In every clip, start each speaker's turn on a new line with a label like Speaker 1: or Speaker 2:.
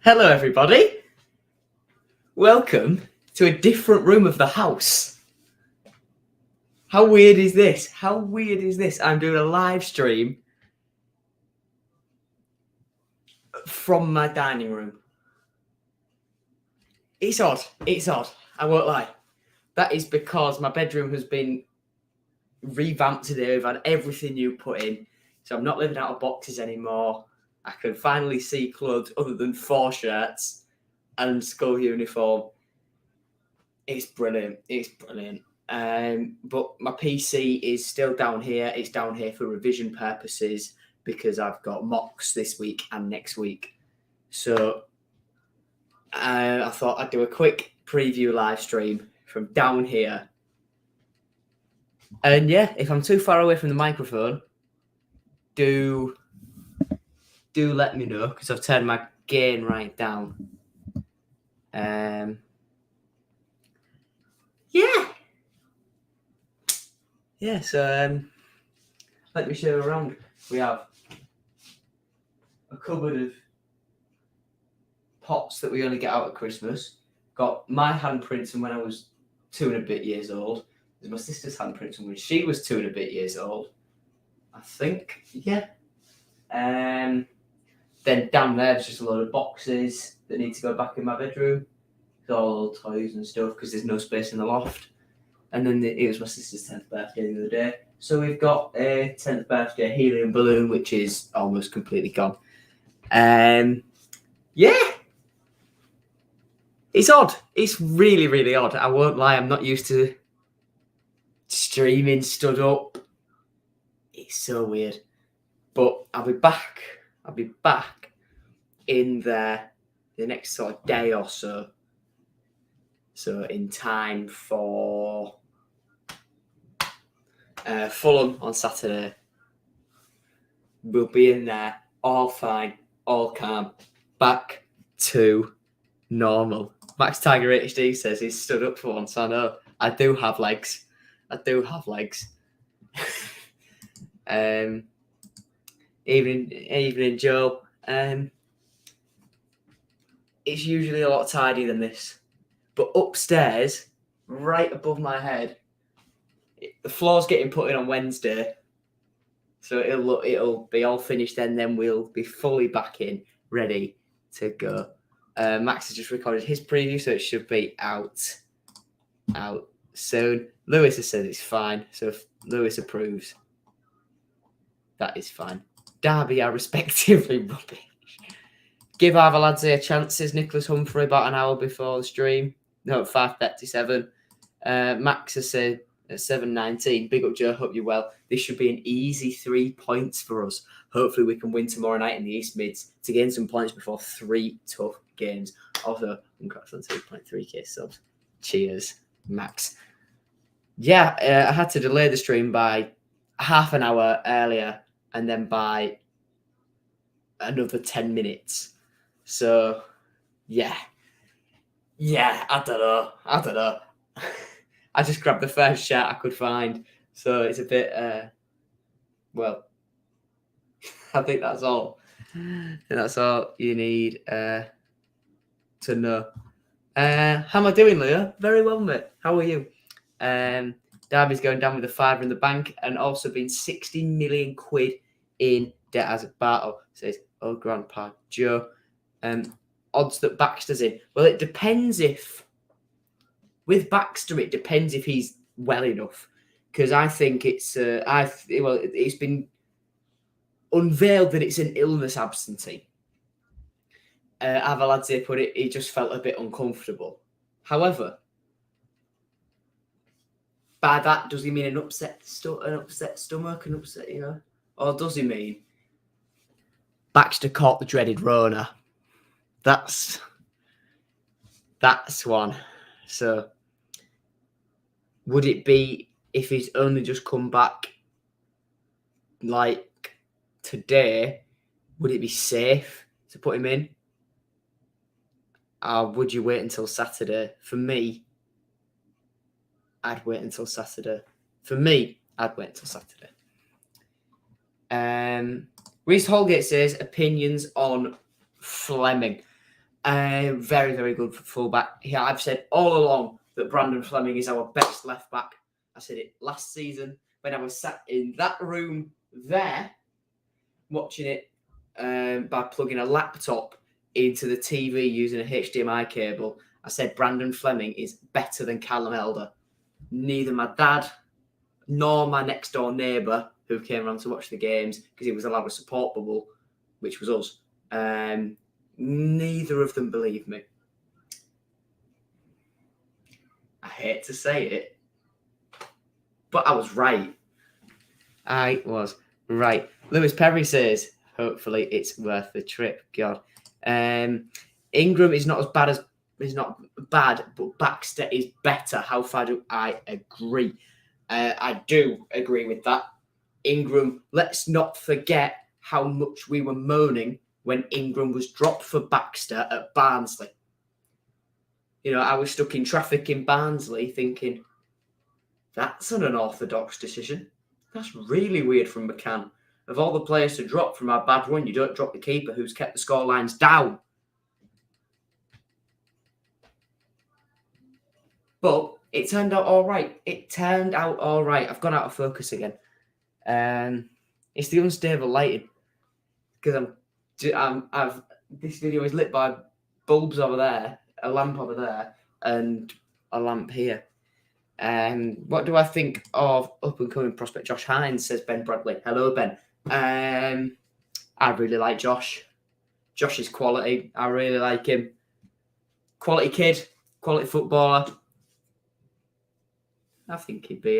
Speaker 1: Hello, everybody. Welcome to a different room of the house. How weird is this? How weird is this? I'm doing a live stream from my dining room. It's odd. It's odd. I won't lie. That is because my bedroom has been revamped today. We've had everything new put in. So I'm not living out of boxes anymore. I can finally see clothes other than 4 shirts and school uniform. It's brilliant. It's brilliant. But my PC is still down here. It's down here for revision purposes because I've got mocks this week and next week. So I thought I'd do a quick preview live stream from down here. And yeah, if I'm too far away from the microphone, do let me know because I've turned my gain right down. Yeah, so let me show you around. We have a cupboard of pots that we only get out at Christmas. Got my handprints from when I was 2 and a bit years old. There's my sister's handprints from when she was 2 and a bit years old. I think, yeah. Then down there, there's just a load of boxes that need to go back in my bedroom. It's all toys and stuff because there's no space in the loft. And then it was my sister's 10th birthday the other day. So we've got a 10th birthday helium balloon, which is almost completely gone. Yeah. It's odd. It's really, really odd. I won't lie. I'm not used to streaming stood up. It's so weird. But I'll be back. I'll be back in there the next sort of day or so. So in time for Fulham on Saturday. We'll be in there, all fine, all calm, back to normal. Max Tiger HD says he's stood up for once. I know. I do have legs. Evening, Joe. It's usually a lot tidier than this. But upstairs, right above my head, the floor's getting put in on Wednesday. So it'll be all finished then we'll be fully back in, ready to go. Max has just recorded his preview, so it should be out soon. Lewis has said it's fine, so if Lewis approves, that is fine. Derby are respectively rubbish. Give Arveladze a chance, says Nicholas Humphrey about an hour before the stream. No, 5:37. Max has said at 7:19. Big up, Joe. Hope you're well. This should be an easy 3 points for us. Hopefully, we can win tomorrow night in the East Mids to gain some points before 3 tough games. Also, congrats on 2.3k subs. Cheers, Max. Yeah, I had to delay the stream by half an hour earlier and then by another 10 minutes. So, yeah, I don't know. I just grabbed the first shot I could find. So it's a bit, well, I think that's all. That's all you need to know. How am I doing, Leo? Very well, mate. How are you? Derby's going down with a fiver in the bank and also been 60 million quid in debt as a battle, says old Grandpa Joe. Odds that Baxter's in. Well, it depends if... With Baxter, it depends if he's well enough. Because I think it's... it's been unveiled that it's an illness absentee. Avaladze put it, he just felt a bit uncomfortable. However, by that, does he mean an upset stomach, or does he mean Baxter caught the dreaded Rona? That's one. So, would it be if he's only just come back like today? Would it be safe to put him in? Or would you wait until Saturday? For me, I'd wait until Saturday. Reese Holgate says opinions on Fleming. Very, very good for fullback. Yeah, I've said all along that Brandon Fleming is our best left back. I said it last season when I was sat in that room there watching it by plugging a laptop into the TV using a HDMI cable. I said Brandon Fleming is better than Callum Elder. Neither my dad nor my next door neighbour who came around to watch the games because he was allowed a support bubble, which was us. Neither of them believed me. I hate to say it, but I was right. I was right. Lewis Perry says, hopefully it's worth the trip. God. Ingram is not bad, but Baxter is better. How far do I agree? I do agree with that. Ingram, let's not forget how much we were moaning when Ingram was dropped for Baxter at Barnsley. You know, I was stuck in traffic in Barnsley thinking, that's an unorthodox decision. That's really weird from McCann. Of all the players to drop from our bad run, you don't drop the keeper who's kept the scorelines down. But it turned out all right. I've gone out of focus again. It's the unstable lighting because this video is lit by bulbs over there, a lamp over there, and a lamp here. What do I think of up and coming prospect Josh Hines? Says Ben Bradley. Hello, Ben. I really like Josh. Josh is quality. I really like him. Quality kid, quality footballer. I think he'll be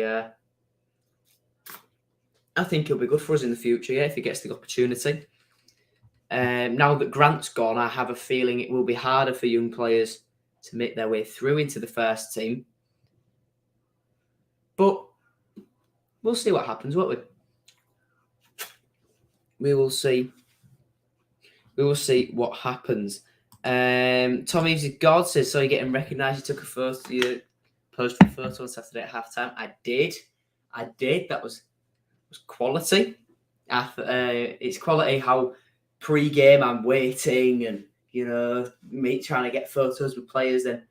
Speaker 1: good for us in the future, yeah, if he gets the opportunity. Now that Grant's gone, I have a feeling it will be harder for young players to make their way through into the first team. But we'll see what happens, won't we? We will see. We will see what happens. Tom Eves God says, so you're getting recognised. You took a photo, you posted a photo on Saturday at halftime. I did. That was quality. It's quality how pre-game I'm waiting and, you know, me trying to get photos with players, then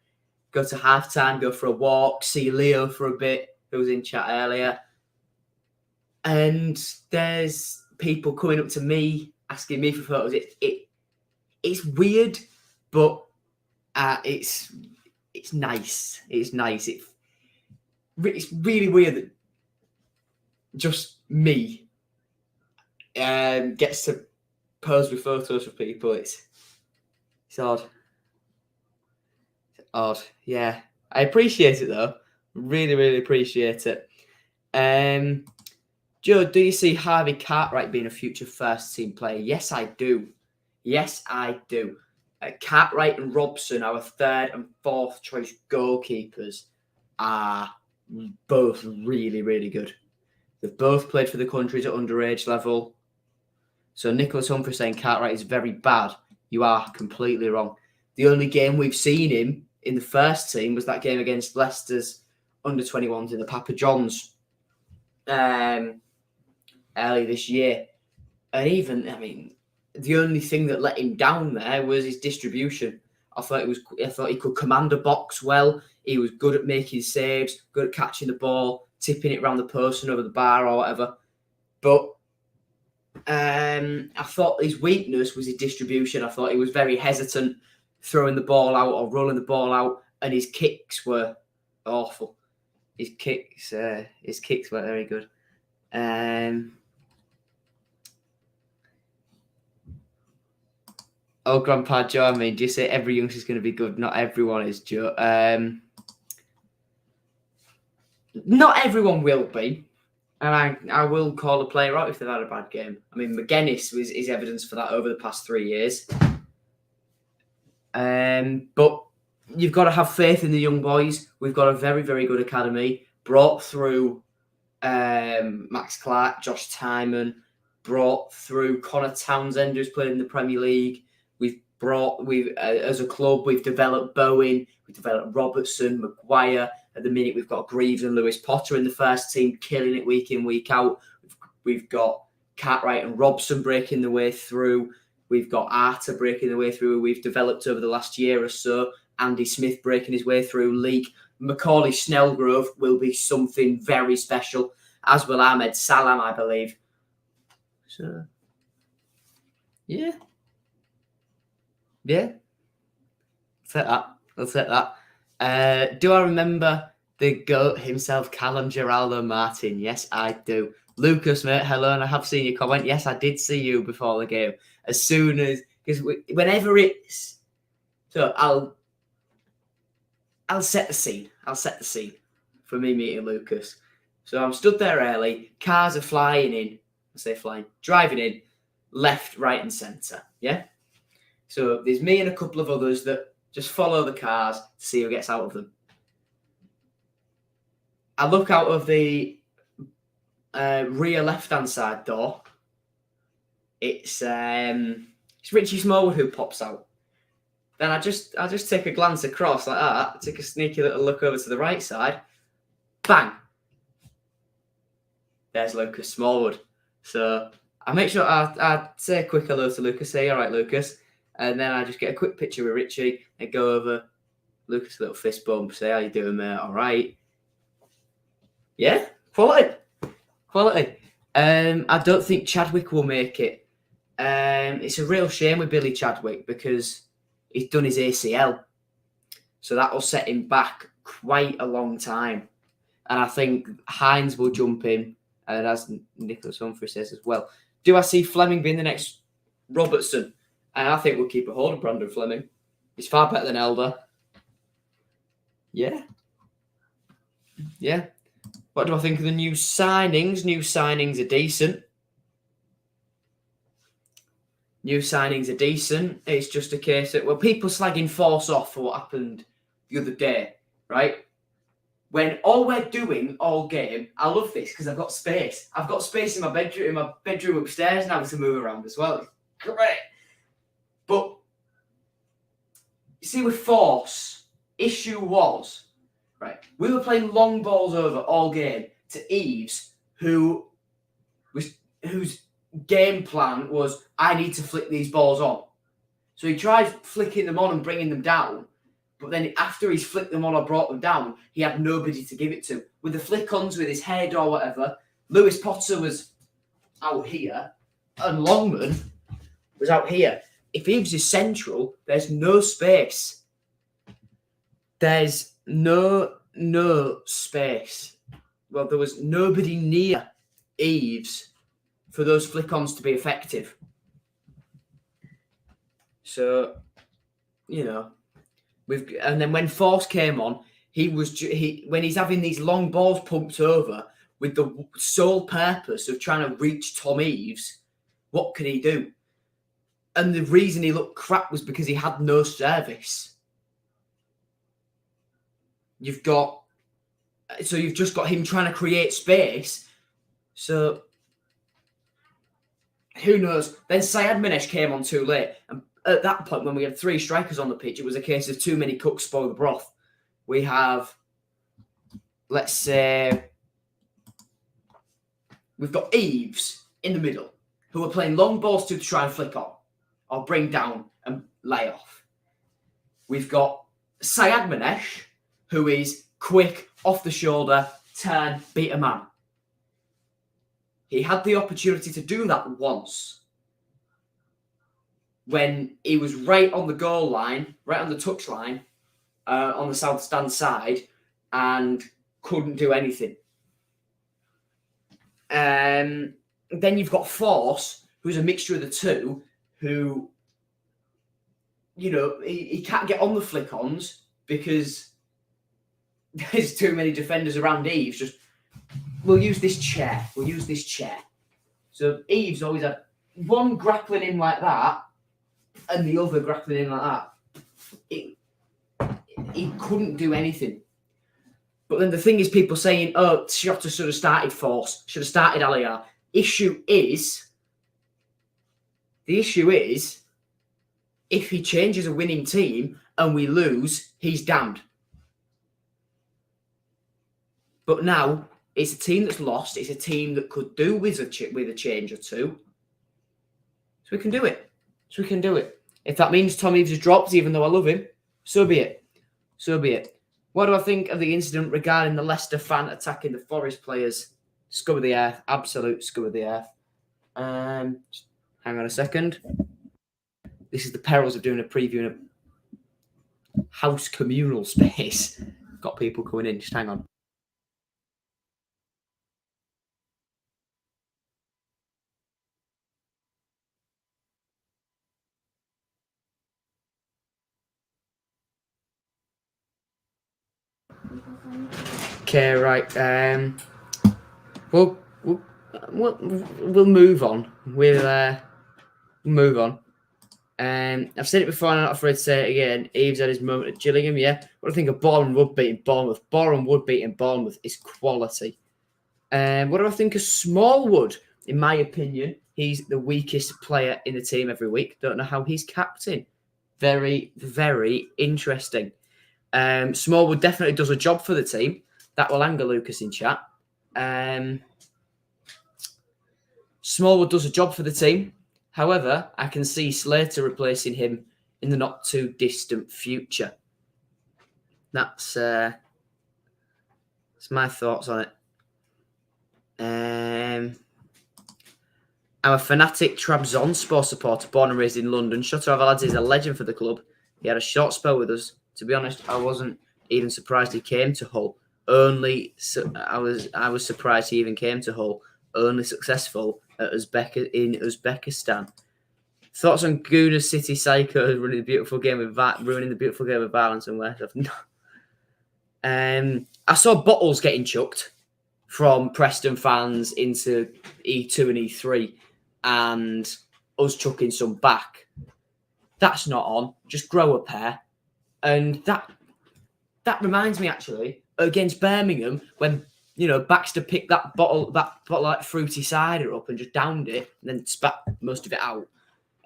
Speaker 1: go to halftime, go for a walk, see Leo for a bit, who was in chat earlier. And there's people coming up to me, asking me for photos. It's weird, but it's nice. It's nice. It's really weird that just me gets to pose with photos of people. It's odd. It's odd. Yeah. I appreciate it though. Really, really appreciate it. Joe, do you see Harvey Cartwright being a future first team player? Yes, I do. Cartwright and Robson, our third and fourth choice goalkeepers, are both really, really good. They've both played for the countries at underage level. So Nicholas Humphrey saying Cartwright is very bad. You are completely wrong. The only game we've seen him in the first team was that game against Leicester's under-21s in the Papa John's early this year. And even, the only thing that let him down there was his distribution. I thought he could command a box well. He was good at making saves, good at catching the ball, tipping it around the post and over the bar or whatever. But I thought his weakness was his distribution. I thought he was very hesitant throwing the ball out or rolling the ball out, and his kicks were awful. His kicks were very good. Oh, Grandpa Joe, do you say every youngster's going to be good? Not everyone is, Joe. Not everyone will be. And I will call a player out if they've had a bad game. McGuinness is evidence for that over the past 3 years. But you've got to have faith in the young boys. We've got a very, very good academy. Brought through Max Clark, Josh Timon, brought through Connor Townsend, who's played in the Premier League. As a club, we've developed Bowen, we've developed Robertson, Maguire. At the minute, we've got Greaves and Lewis Potter in the first team, killing it week in, week out. We've got Cartwright and Robson breaking the way through. We've got Arta breaking the way through. We've developed over the last year or so. Andy Smith breaking his way through league. Macaulay Snellgrove will be something very special, as will Ahmed Salam, I believe. So, yeah. I'll take that. Do I remember the GOAT himself, Callum Geraldo Martin? Yes, I do. Lucas, mate, hello, and I have seen your comment. Yes, I did see you before the game. As soon as, because whenever it's, so I'll set the scene. I'll set the scene for me meeting Lucas. So I'm stood there early. Cars are flying in. I say flying, driving in, left, right, and centre. Yeah. So there's me and a couple of others that just follow the cars to see who gets out of them. I look out of the rear left-hand side door. It's Richie Smallwood who pops out. Then I just take a glance across like that, take a sneaky little look over to the right side. Bang! There's Lucas Smallwood. So I make sure I say a quick hello to Lucas, say, all right, Lucas. And then I just get a quick picture with Richie and go over, Lucas, a little fist bump, say, how you doing, mate? All right. Yeah, quality. I don't think Chadwick will make it. It's a real shame with Billy Chadwick because he's done his ACL. So that will set him back quite a long time. And I think Hines will jump in, and as Nicholas Humphrey says as well. Do I see Fleming being the next Robertson? And I think we'll keep a hold of Brandon Fleming. He's far better than Elder. Yeah. What do I think of the new signings? New signings are decent. It's just a case that, well, people slagging Force off for what happened the other day, right? When all we're doing all game, I love this because I've got space. I've got space in my bedroom upstairs now to move around as well. It's great. But you see, with Force, issue was, right, we were playing long balls over all game to Eves, whose game plan was, I need to flick these balls on. So he tried flicking them on and bringing them down, but then after he's flicked them on or brought them down, he had nobody to give it to. With the flick-ons with his head or whatever, Lewis Potter was out here, and Longman was out here. If Eves is central, there's no space. There's no space. Well, there was nobody near Eves for those flick-ons to be effective. So, and then when Force came on, when he's having these long balls pumped over with the sole purpose of trying to reach Tom Eves, what can he do? And the reason he looked crap was because he had no service. You've just got him trying to create space. So who knows? Then Syed Manesh came on too late. And at that point, when we had three strikers on the pitch, it was a case of too many cooks spoil the broth. We have, let's say, we've got Eves in the middle, who are playing long balls to try and flick on or bring down and lay off. We've got Syed Manesh, who is quick, off the shoulder, turn, beat a man. He had the opportunity to do that once when he was right on the goal line, right on the touch line, on the south stand side, and couldn't do anything. Then you've got Force, who's a mixture of the two, who, he can't get on the flick-ons because there's too many defenders around Eves. We'll use this chair. So Eves always had one grappling in like that and the other grappling in like that. He couldn't do anything. But then the thing is, people saying, oh, Shota should have started Force, should have started Aliyah. The issue is, if he changes a winning team and we lose, he's damned. But now, it's a team that's lost. It's a team that could do with a change or two. So we can do it. So we can do it. If that means Tom Eaves drops, even though I love him, so be it. So be it. What do I think of the incident regarding the Leicester fan attacking the Forest players? Scum of the earth. Absolute scum of the earth. Hang on a second. This is the perils of doing a preview in a house communal space. Got people coming in. Just hang on. Okay, right. We'll move on. We'll move on. I've said it before, and I'm not afraid to say it again. Eaves had his moment at Gillingham, yeah. What do I think of Boreham Wood beating Bournemouth? Boreham Wood beating Bournemouth is quality. What do I think of Smallwood? In my opinion, he's the weakest player in the team every week. Don't know how he's captain. Very, very interesting. Smallwood definitely does a job for the team. That will anger Lucas in chat. Smallwood does a job for the team. However, I can see Slater replacing him in the not too distant future. That's my thoughts on it. I'm a fanatic Trabzonspor supporter, born and raised in London. Shoto Avaladze is a legend for the club. He had a short spell with us. To be honest, I wasn't even surprised he came to Hull. I was surprised he even came to Hull. Only successful at Uzbekistan. Thoughts on Guna City Psycho ruining the beautiful game of violence and where? I saw bottles getting chucked from Preston fans into E2 and E3, and us chucking some back. That's not on. Just grow a pair. And that reminds me, actually, against Birmingham, when Baxter picked that bottle like fruity cider up and just downed it, and then spat most of it out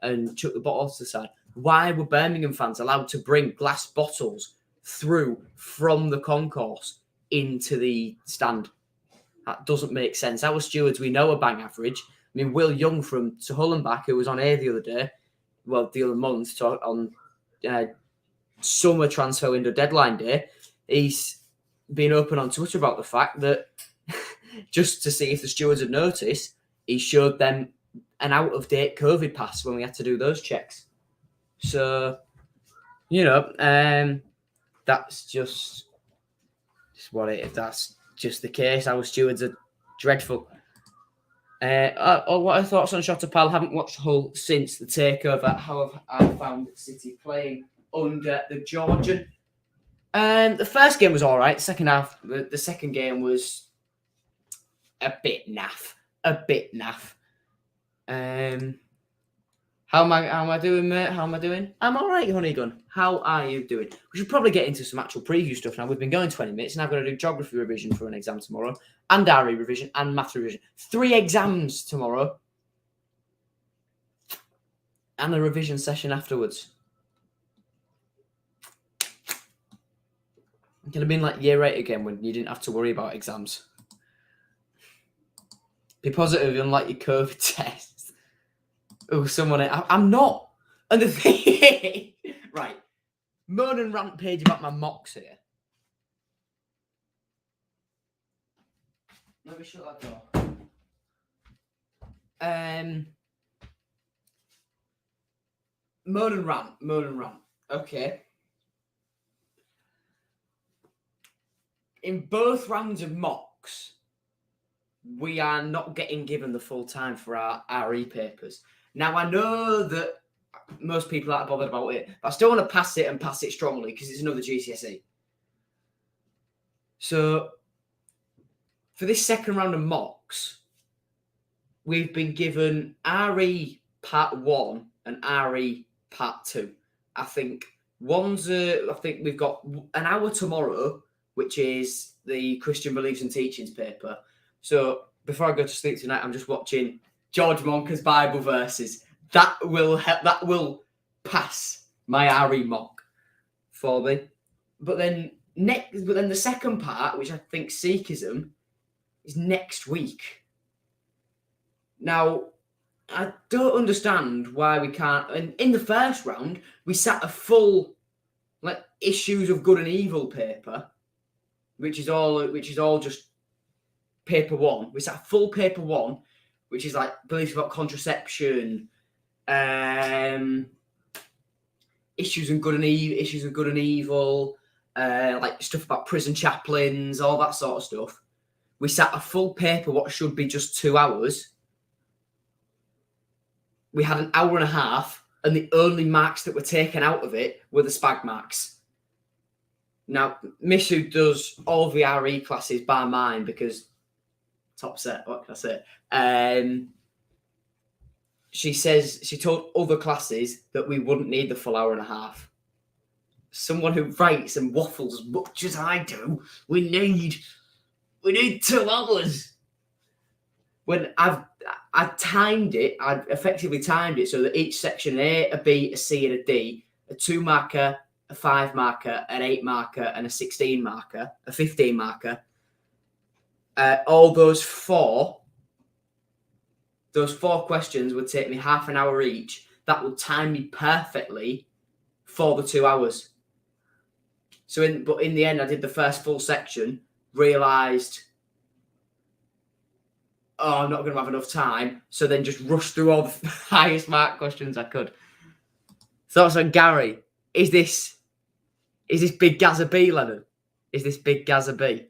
Speaker 1: and chucked the bottle to the side. Why were Birmingham fans allowed to bring glass bottles through from the concourse into the stand? That doesn't make sense. Our stewards, we know, are bang average. I mean, Will Young from to Hull and back, who was on air the other month, on summer transfer window deadline day, he's been open on Twitter about the fact that just to see if the stewards had noticed, he showed them an out-of-date COVID pass when we had to do those checks. So, that's just what it is. That's just the case. Our stewards are dreadful. What are thoughts on Shotapal? Haven't watched Hull since the takeover. How have I found City playing under the Georgian? The first game was all right. Second half, the second game was a bit naff. How am I doing, mate? How am I doing? I'm all right, Honeygun. How are you doing? We should probably get into some actual preview stuff now. We've been going 20 minutes, and I've got to do geography revision for an exam tomorrow, and diary revision, and math revision. 3 exams tomorrow, and a revision session afterwards. It could have been like year 8 again when you didn't have to worry about exams. Be positive, unlike your COVID test. Oh, I'm not. And the thing, right, moan and rant page about my mocks here. Let me shut that door. Moan and rant. Okay. In both rounds of mocks, we are not getting given the full time for our e-papers. Now, I know that most people aren't bothered about it, but I still want to pass it strongly because it's another GCSE. So, for this second round of mocks, we've been given RE Part 1 and RE Part 2. I think we've got an hour tomorrow, which is the Christian Beliefs and Teachings paper. So before I go to sleep tonight, I'm just watching George Monker's Bible verses. That will help. That will pass my RE mock for me. But then the second part, which I think Sikhism, is next week. Now, I don't understand why we can't. And in the first round, we sat a full issues of good and evil paper, which is all just paper one. We sat full paper one, which is beliefs about contraception, issues of good and evil, stuff about prison chaplains, all that sort of stuff. We sat a full paper, what should be just 2 hours. We had an hour and a half, and the only marks that were taken out of it were the spag marks. Now, Mishu does all VRE classes by mine because top set, what can I say? She says she told other classes that we wouldn't need the full hour and a half. Someone who writes and waffles as much as I do, we need 2 hours. When I timed it, I effectively timed it so that each section, A, a B, a C, and a D, a 2 marker, a 5 marker, an 8 marker, and a 16 marker, a 15 marker. All those four questions would take me half an hour each. That would time me perfectly for the 2 hours. But in the end, I did the first full section, realised, I'm not going to have enough time. So then just rushed through all the highest mark questions I could. Thoughts on Gary? Is this Big Gaza B, Lennon? Is this Big Gaza B?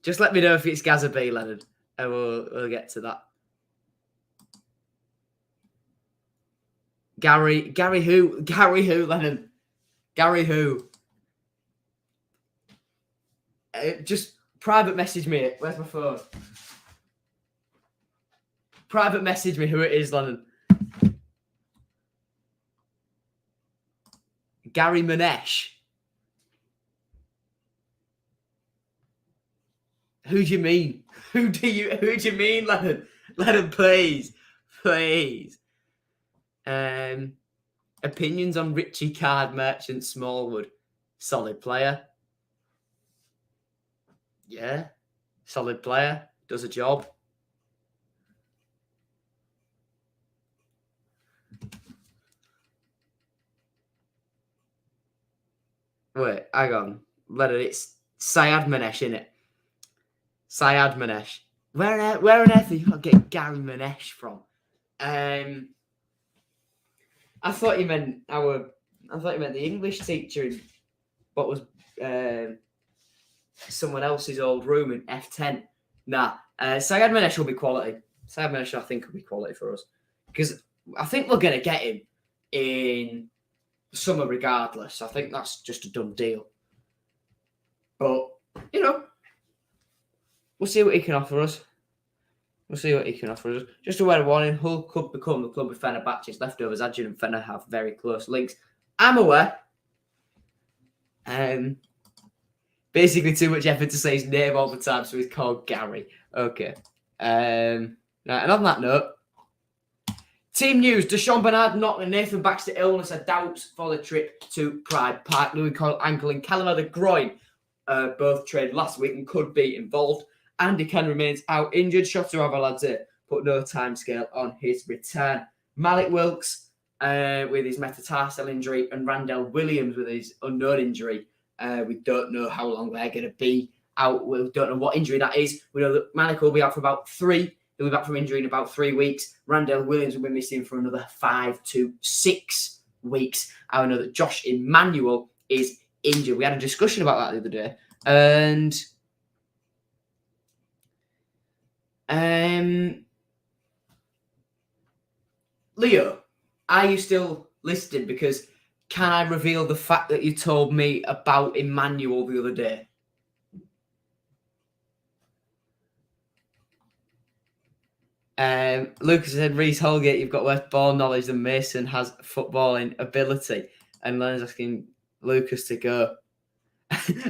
Speaker 1: Just let me know if it's Gaza B, Lennon, and we'll get to that. Gary who, Lennon? Gary who? Just private message me. Where's my phone? Private message me who it is, Lennon. Gary Manesh. Who do you mean? Who do you mean, Lennon? Lennon, please. Opinions on Richie Card Merchant Smallwood. Solid player. Yeah. Solid player. Does a job. Wait, hang on. Lennon, it's Syed Manesh, innit? Syed Manesh. Where on earth are you not getting Gary Manesh from? I thought you meant the English teacher in what was someone else's old room in F10. Nah, Syed Manesh will be quality. Syed Manesh, I think, will be quality for us because I think we're going to get him in summer regardless. I think that's just a done deal. But we'll see what he can offer us. Just a word of warning, Hull could become the club with Fenerbahce's leftovers. Adjun and Fener have very close links. I'm aware. Basically too much effort to say his name all the time, so he's called Gary. Okay. Right, and on that note, team news. Deshaun Bernard not and Nathan Baxter illness are doubts for the trip to Pride Park. Louis Coyle ankle and Callum the groin both traded last week and could be involved. Andy Ken remains out injured. Shota Avaladze put no timescale on his return. Malik Wilkes with his metatarsal injury and Randall Williams with his unknown injury. We don't know how long they're going to be out. We don't know what injury that is. We know that Malik will be out for about 3. He'll be back from injury in about 3 weeks. Randall Williams will be missing for another 5 to 6 weeks. I know that Josh Emmanuel is injured. We had a discussion about that the other day. And Leo, are you still listed? Because can I reveal the fact that you told me about Emmanuel the other day? Lucas said, Reece Holgate, you've got worse ball knowledge than Mason has footballing ability. And Len's asking Lucas to go.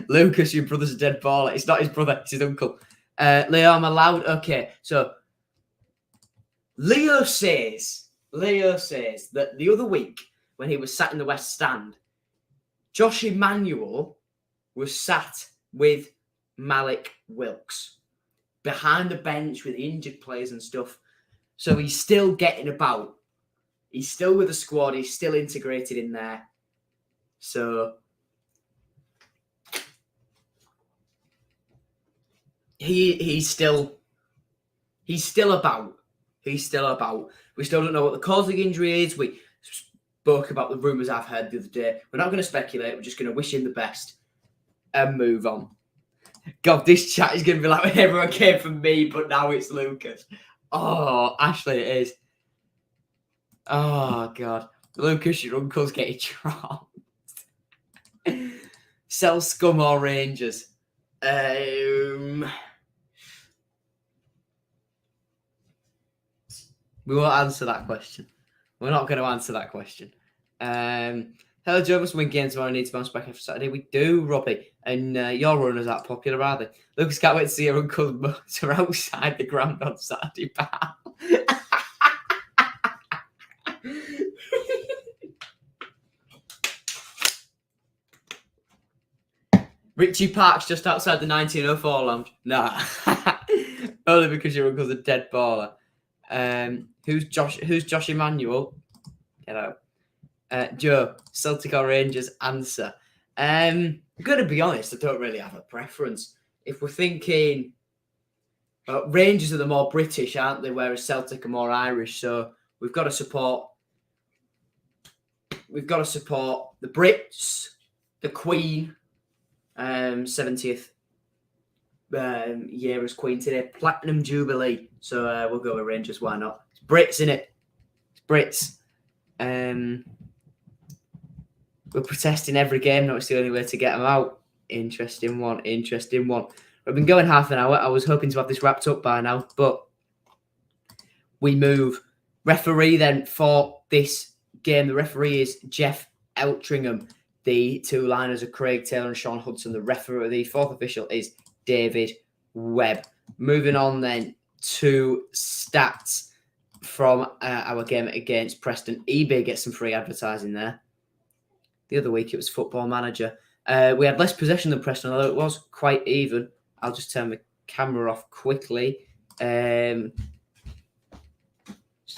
Speaker 1: Lucas, your brother's a dead baller. It's not his brother, it's his uncle. Leo, I'm allowed. Okay, so Leo says that the other week when he was sat in the West Stand, Josh Emmanuel was sat with Malik Wilkes. behind the bench with injured players and stuff. So he's still getting about. He's still with the squad. He's still integrated in there. So he's still about. He's still about. We still don't know what the cause of the injury is. We spoke about the rumours I've heard the other day. We're not going to speculate. We're just going to wish him the best and move on. God, this chat is going to be like when everyone came from me, but now it's Lucas. Oh, Ashley, it is. Oh, God. Lucas, your uncle's getting dropped. Sell Scum or Rangers? We won't answer that question. We're not going to answer that question. Hello, Joe. Must win games tomorrow. Need to bounce back after Saturday. We do, Robbie. And your runners aren't popular, are they? Lucas can't wait to see your uncle's motor outside the ground on Saturday, pal. Richie Park's just outside the 1904 lounge. Nah. Only because your uncle's a dead baller. Who's Josh Emmanuel? Get out. Joe, Celtic or Rangers? Answer. I'm going to be honest, I don't really have a preference. If we're thinking, Rangers are the more British, aren't they? Whereas Celtic are more Irish. So we've got to support. We've got to support the Brits, the Queen, 70th year as Queen today, Platinum Jubilee. So we'll go with Rangers. Why not? It's Brits, innit? It's Brits. We're protesting every game. Not the only way to get them out. Interesting one. We've been going half an hour. I was hoping to have this wrapped up by now, but we move. Referee then for this game. The referee is Jeff Eltringham. The two liners are Craig Taylor and Sean Hudson. The fourth official is David Webb. Moving on then to stats from our game against Preston. eBay gets some free advertising there. The other week it was Football Manager. We had less possession than Preston, although it was quite even. I'll just turn the camera off quickly. Just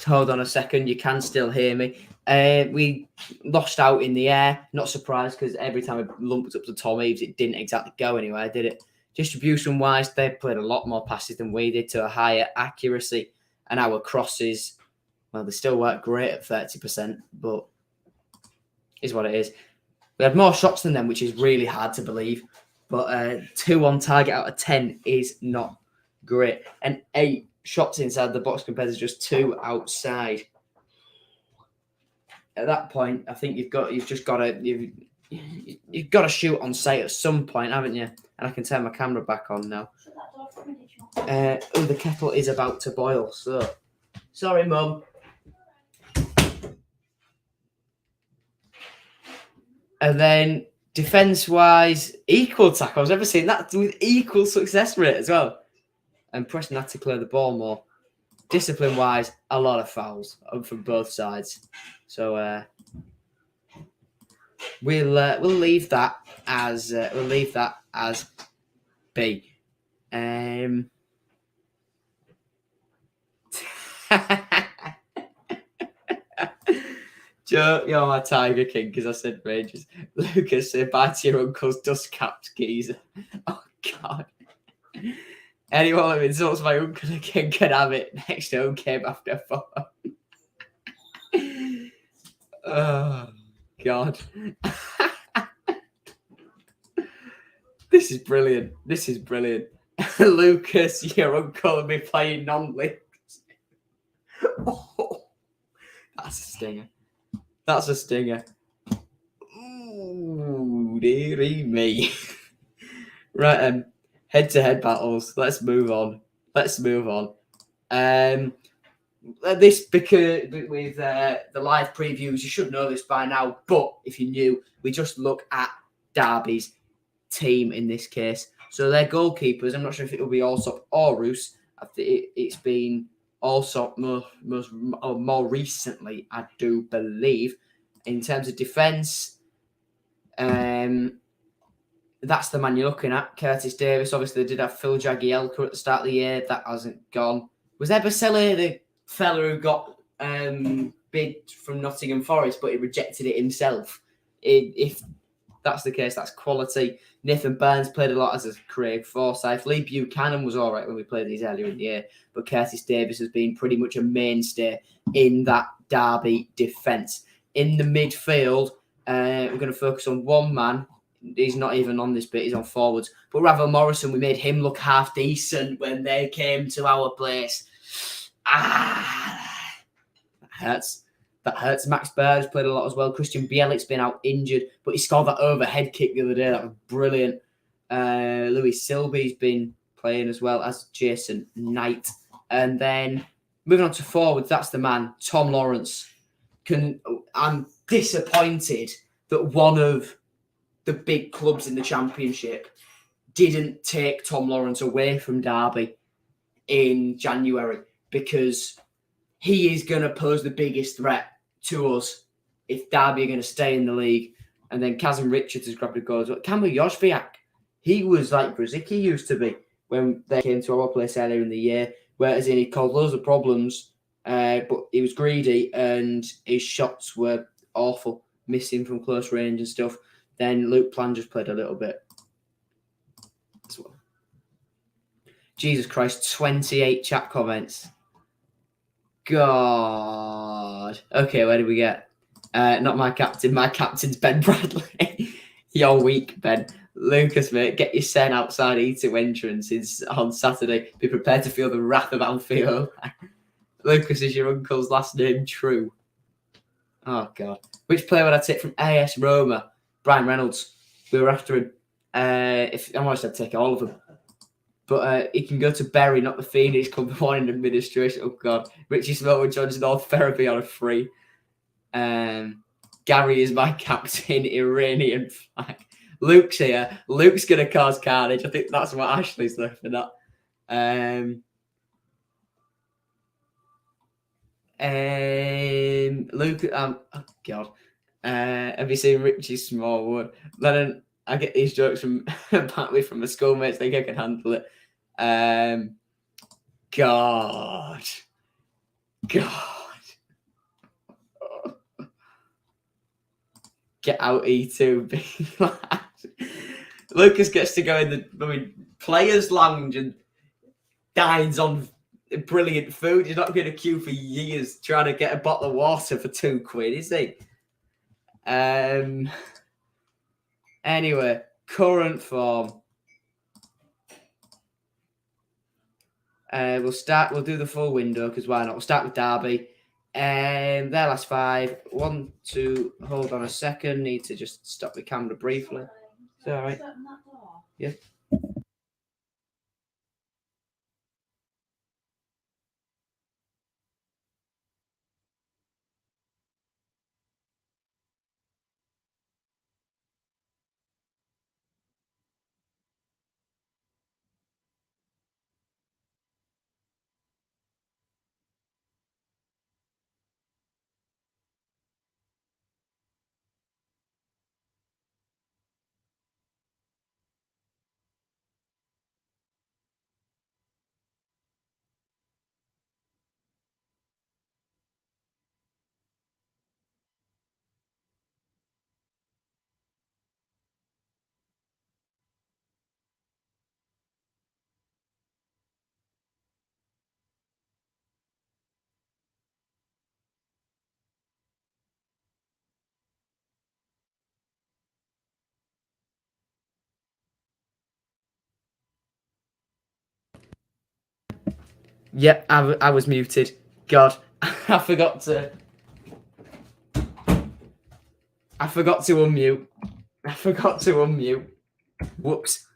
Speaker 1: hold on a second. You can still hear me. We lost out in the air. Not surprised because every time I lumped up to Tom Eaves, it didn't exactly go anywhere, did it? Distribution-wise, they played a lot more passes than we did to a higher accuracy. And our crosses, well, they still weren't great at 30%, but is what it is. We had more shots than them, which is really hard to believe. But 2 on target out of 10 is not great. And 8 shots inside the box compared to just 2 outside. At that point, I think you've got to shoot on sight at some point, haven't you? And I can turn my camera back on now. The kettle is about to boil, so sorry, Mum. And then defence-wise, equal tackles. I've never seen that with equal success rate as well. And Preston had to clear the ball more. Discipline-wise, a lot of fouls from both sides. So we'll leave that as B. Joe, you're my Tiger King because I said Rangers. Lucas, say bye to your uncle's dust-capped geezer. Oh, God. Anyone who insults my uncle again can have it. Next home game after 4. Oh, God. This is brilliant. Lucas, your uncle will be playing non-leagues. Oh, that's a stinger. Ooh, dearie me. Right, head-to-head battles. Let's move on. This, because with the live previews, you should know this by now. But if you're new, we just look at Derby's team in this case. So their goalkeepers, I'm not sure if it will be Allsop or Roos. I think it's been Allsop more recently, I do believe. In terms of defence, that's the man you're looking at. Curtis Davis. Obviously, they did have Phil Jagielka at the start of the year. That hasn't gone. Was Ebersele the fella who got bid from Nottingham Forest, but he rejected it himself? If that's the case, that's quality. Nathan Burns played a lot as a Craig Forsyth. Lee Buchanan was all right when we played these earlier in the year, but Curtis Davis has been pretty much a mainstay in that Derby defence. In the midfield, we're going to focus on one man. He's not even on this bit, he's on forwards. But Ravel Morrison, we made him look half decent when they came to our place. That hurts. That hurts. Max Bird's played a lot as well. Christian Bielik's been out injured, but he scored that overhead kick the other day. That was brilliant. Louis Silby's been playing as well as Jason Knight. And then moving on to forwards, that's the man, Tom Lawrence. I'm disappointed that one of the big clubs in the Championship didn't take Tom Lawrence away from Derby in January, because he is going to pose the biggest threat to us if Derby are going to stay in the league. And then Kazim Richards has grabbed a goal as well. Kamil Jozwiak, he was like Brzicki used to be when they came to our place earlier in the year, whereas he caused loads of problems, but he was greedy and his shots were awful, missing from close range and stuff. Then Luke Plan just played a little bit as well. Jesus Christ, 28 chat comments. God. Okay, where did we get? Not my captain. My captain's Ben Bradley. You're weak, Ben. Lucas, mate, get your sen outside E2 entrance on Saturday. Be prepared to feel the wrath of Alfio. Lucas, is your uncle's last name true? Oh, God. Which player would I take from AS Roma? Brian Reynolds. We were after him. If I wanted to take all of them. But he can go to Bury, not the Phoenix Club, the one in administration. Oh, God. Richie Smallwood joins North Therapy on a free. Gary is my captain, Iranian flag. Luke's here. Luke's going to cause carnage. I think that's what Ashley's there for that. Luke, oh, God. Have you seen Richie Smallwood? Then I get these jokes from partly from my schoolmates. Think I can handle it. God. Get out E2, big lad. Lucas gets to go in the players' lounge and dines on brilliant food. He's not going to queue for years trying to get a bottle of water for £2, is he? Anyway, current form. We'll do the full window because why not? We'll start with Derby. Their last 5. 1, 2, hold on a second. Need to just stop the camera briefly. Is that all right? Yeah. Yep, I was muted. God, I forgot to unmute. Whoops.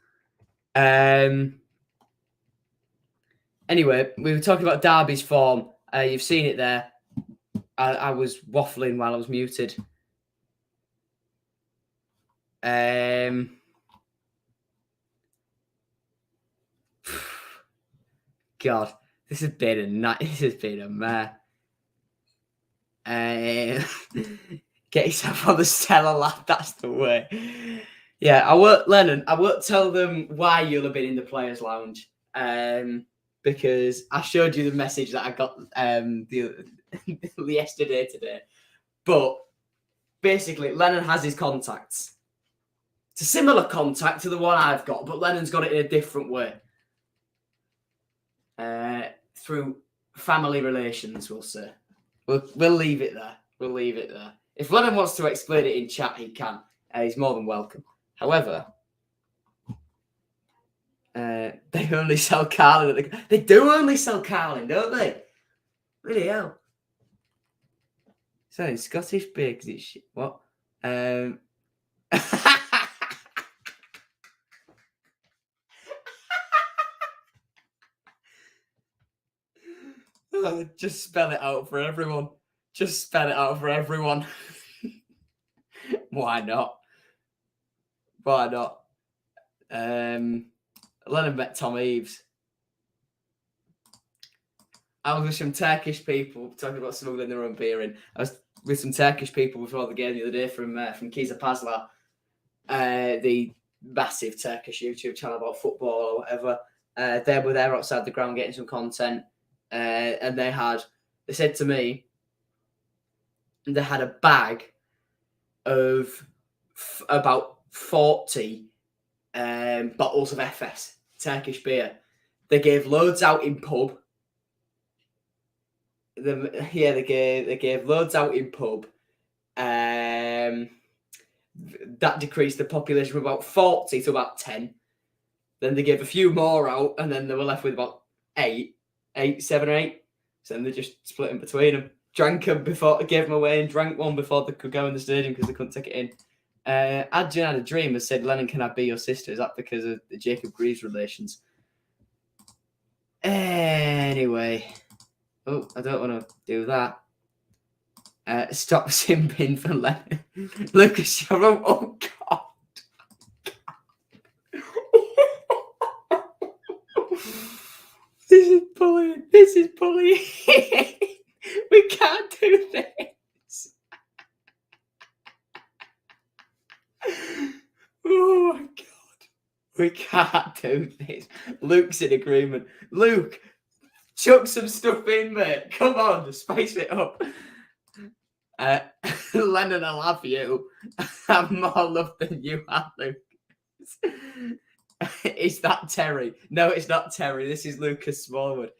Speaker 1: Anyway, we were talking about Derby's form. You've seen it there. I was waffling while I was muted. God, this has been a mare. Get yourself on the Stella, lad. That's the way. Yeah, I won't, Lennon. I won't tell them why you'll have been in the players' lounge. Because I showed you the message that I got yesterday today. But basically, Lennon has his contacts. It's a similar contact to the one I've got, but Lennon's got it in a different way. Through family relations, we'll say. We'll leave it there. We'll leave it there. If Lennon wants to explain it in chat, he can. He's more than welcome. However, they only sell Carlin. They do only sell Carlin, don't they? Really hell. So Scottish beer because it's shit. What? Just spell it out for everyone. Just spell it out for everyone. Why not? Why not? Lennon met Tom Eves. I was with some Turkish people talking about smuggling their own beer in. I was with some Turkish people before the game the other day from Kizapazlar, the massive Turkish YouTube channel about football or whatever. They were there outside the ground getting some content, and they said to me, they had a bag of about 40 bottles of FS, Turkish beer. They gave loads out in pub. They gave loads out in pub. That decreased the population from about 40 to about 10. Then they gave a few more out, and then they were left with about 7 or 8. So then they just split them between them. Drank them before, gave them away, and drank one before they could go in the stadium because they couldn't take it in. Adrian had a dream and said, Lennon, can I be your sister? Is that because of the Jacob Greaves relations? Anyway. Oh, I don't want to do that. Stop simping for Lennon. Lucas, oh, God. This is bullying. We can't do this. Oh my God. We can't do this. Luke's in agreement. Luke, chuck some stuff in, mate. Come on, spice it up. Lennon, I'll have you. I'm more love than you have, Luke. Is that Terry? No, it's not Terry. This is Lucas Smallwood.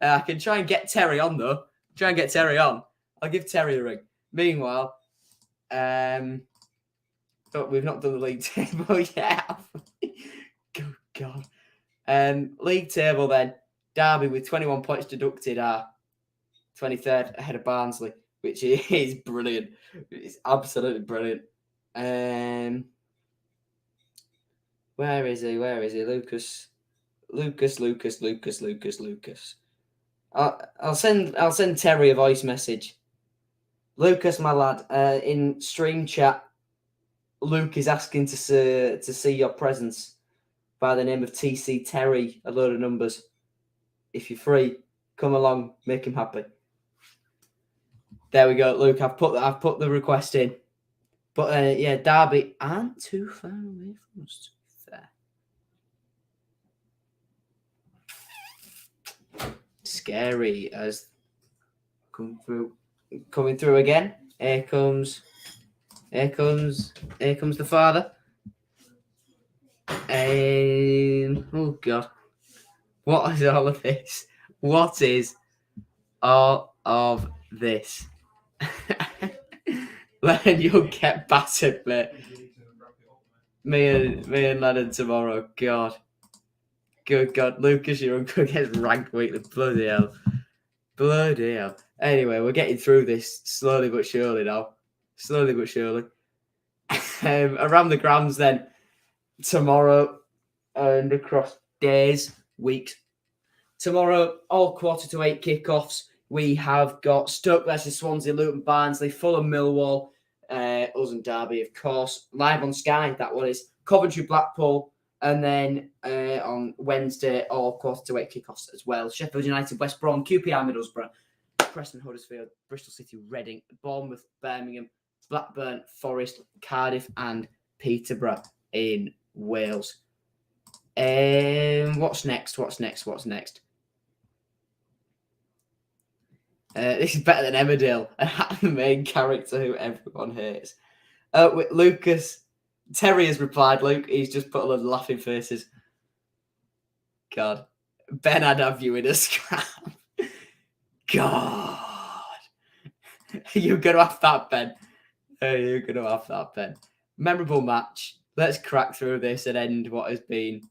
Speaker 1: I can try and get Terry on, though. Try and get Terry on. I'll give Terry a ring. Meanwhile, we've not done the league table yet. Good God. League table then. Derby with 21 points deducted are 23rd ahead of Barnsley, which is brilliant. It's absolutely brilliant. Where is he? Lucas. I'll send Terry a voice message. Lucas, my lad, in stream chat, Luke is asking to see your presence by the name of TC Terry, a load of numbers. If you're free, come along, make him happy. There we go, Luke. I've put the request in. But Derby aren't too far away from us, to be fair. Scary as coming through again. Here comes the father. Oh God. What is all of this? What is all of this? Lennon, you'll get battered, mate. Me and Lennon tomorrow. God. Good God. Lucas, your uncle gets ranked weekly. Bloody hell. Anyway, we're getting through this slowly but surely now. Around the grounds then. Tomorrow and across days, weeks. Tomorrow, all 7:45 kickoffs. We have got Stoke versus Swansea, Luton, Barnsley, Fulham, Millwall, us and Derby, of course. Live on Sky, that one is. Coventry, Blackpool, and then on Wednesday, all 7:45 kickoffs as well. Sheffield United, West Brom, QPR, Middlesbrough, Preston, Huddersfield, Bristol City, Reading, Bournemouth, Birmingham, Blackburn, Forest, Cardiff, and Peterborough. in Wales. What's next? This is better than Emmerdale. The main character who everyone hates. With Lucas, Terry has replied. Luke, he's just put a lot of laughing faces. God, Ben, I'd have you in a scrap. God, you're gonna have that, Ben. You're gonna have that, Ben. Memorable match. Let's crack through this and end what has been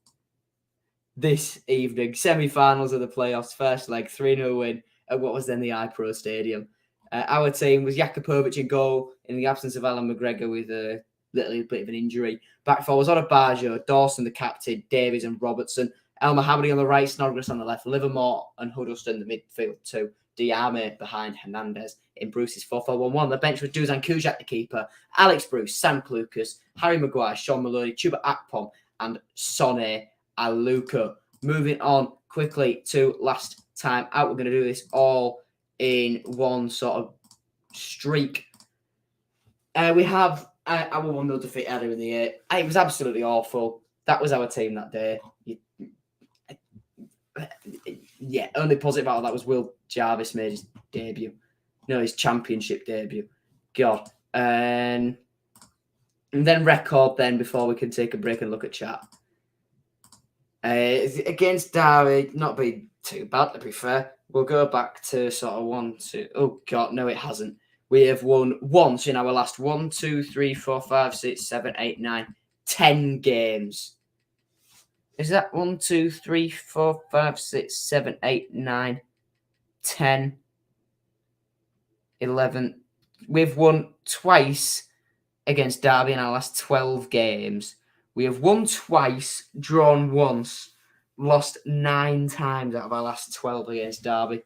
Speaker 1: this evening. Semi-finals of the playoffs, first leg, 3-0 win at what was then the iPro Stadium. Our team was Jakupovic in goal in the absence of Alan McGregor with a little bit of an injury. Back four was Onabajo, Dawson the captain, Davies and Robertson, El Mohammadi on the right, Snodgrass on the left, Livermore and Huddleston the midfield two, Diame behind Hernandez in Bruce's 4-4-1-1. The bench was Dusan Kujak the keeper, Alex Bruce, Sam Clucas, Harry Maguire, Sean Maloney, Chuba Akpom and Sonny Aluko. Moving on quickly to last time out. We're going to do this all in one sort of streak. We have our 1-0 defeat earlier in the year. It was absolutely awful. That was our team that day. Yeah, only positive out of that was Will Jarvis made his debut. No, his championship debut. God. And then record then before we can take a break and look at chat. Against Derby, not been too bad to be fair. We'll go back to sort of 1, 2. Oh God, no, it hasn't. We have won once in our last 1, 2, 3, 4, 5, 6, 7, 8, 9, 10 games. Is that 1, 2, 3, 4, 5, 6, 7, 8, 9, 10, 11? We've won twice against Derby in our last 12 games. We have won twice, drawn once, lost 9 times out of our last 12 against Derby.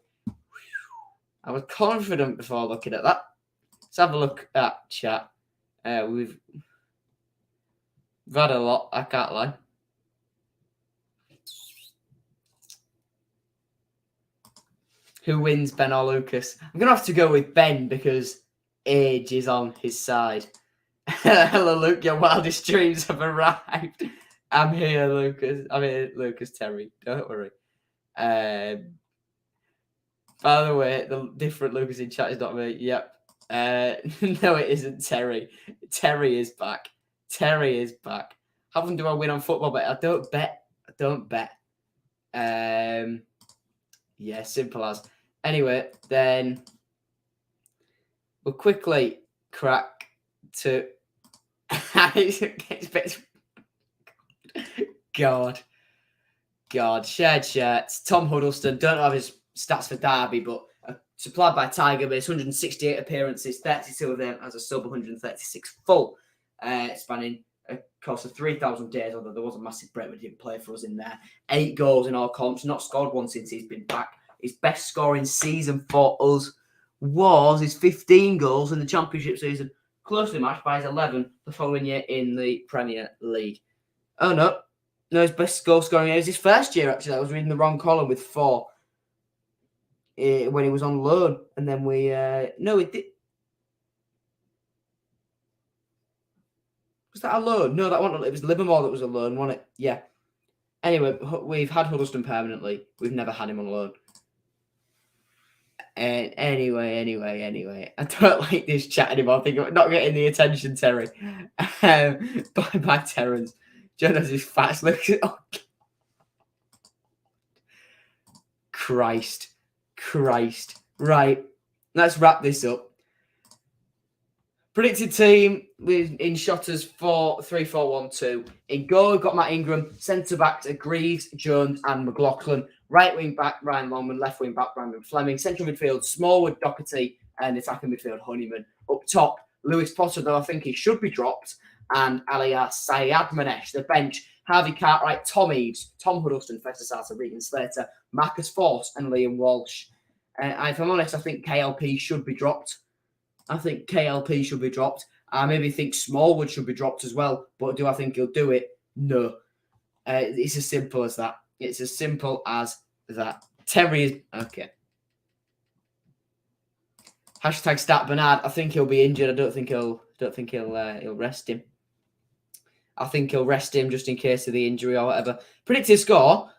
Speaker 1: I was confident before looking at that. Let's have a look at chat. We've had a lot, I can't lie. Who wins, Ben or Lucas? I'm going to have to go with Ben because age is on his side. Hello, Luke. Your wildest dreams have arrived. I'm here, Lucas. I'm here, Lucas Terry. Don't worry. By the way, the different Lucas in chat is not me. Yep. No, it isn't Terry. Terry is back. Terry is back. How often do I win on football? But I don't bet. Yeah, simple as. Anyway, then we'll quickly crack to. God. Shared shirts. Tom Huddleston. Don't have his stats for Derby, but supplied by Tiger Base. 168 appearances, 32 of them as a sub, 136 full, spanning a course of 3,000 days. Although there was a massive break, but he didn't play for us in there. 8 goals in all comps. Not scored one since he's been back. His best scoring season for us was his 15 goals in the Championship season, closely matched by his 11 the following year in the Premier League. Oh, no, his best goal scoring year was his first year, actually. I was reading the wrong column with 4 when he was on loan. And then we... no, it did... Was that a loan? No, that wasn't. It was Livermore that was a loan, wasn't it? Yeah. Anyway, we've had Huddleston permanently. We've never had him on loan. And anyway, I don't like this chat anymore. I think I'm not getting the attention, Terry. Bye, Terrence. Jonas is fast. Look at Christ. Right, let's wrap this up. Predicted team in Shotters 4-3-4-1-2. In goal, we've got Matt Ingram. Centre backs are Greaves, Jones, and McLaughlin. Right wing back, Ryan Longman. Left wing back, Brandon Fleming. Central midfield, Smallwood, Doherty, and attacking midfield, Honeyman. Up top, Lewis Potter, though I think he should be dropped, and Alias Syed Manesh. The bench, Harvey Cartwright, Tom Eaves, Tom Huddleston, Fester Sarter, Regan Slater, Marcus Force, and Liam Walsh. If I'm honest, I think KLP should be dropped. I maybe think Smallwood should be dropped as well. But do I think he'll do it? No. It's as simple as that. Terry is... Okay. Hashtag stat Bernard. I think he'll be injured. I don't think he'll rest him. I think he'll rest him just in case of the injury or whatever. Predicted score,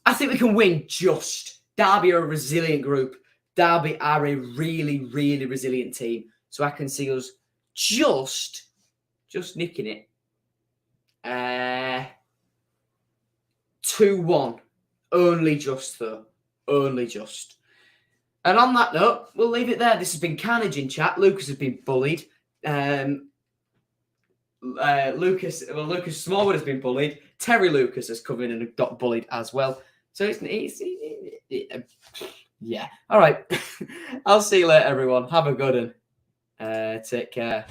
Speaker 1: I think we can win just. Derby are a resilient group. Derby are a really, really resilient team. So I can see us just nicking it. 2-1. Only just, though. Only just. And on that note, we'll leave it there. This has been Carnage in chat. Lucas has been bullied. Lucas Smallwood has been bullied. Terry Lucas has come in and got bullied as well. So yeah. All right. I'll see you later, everyone. Have a good one. Take care.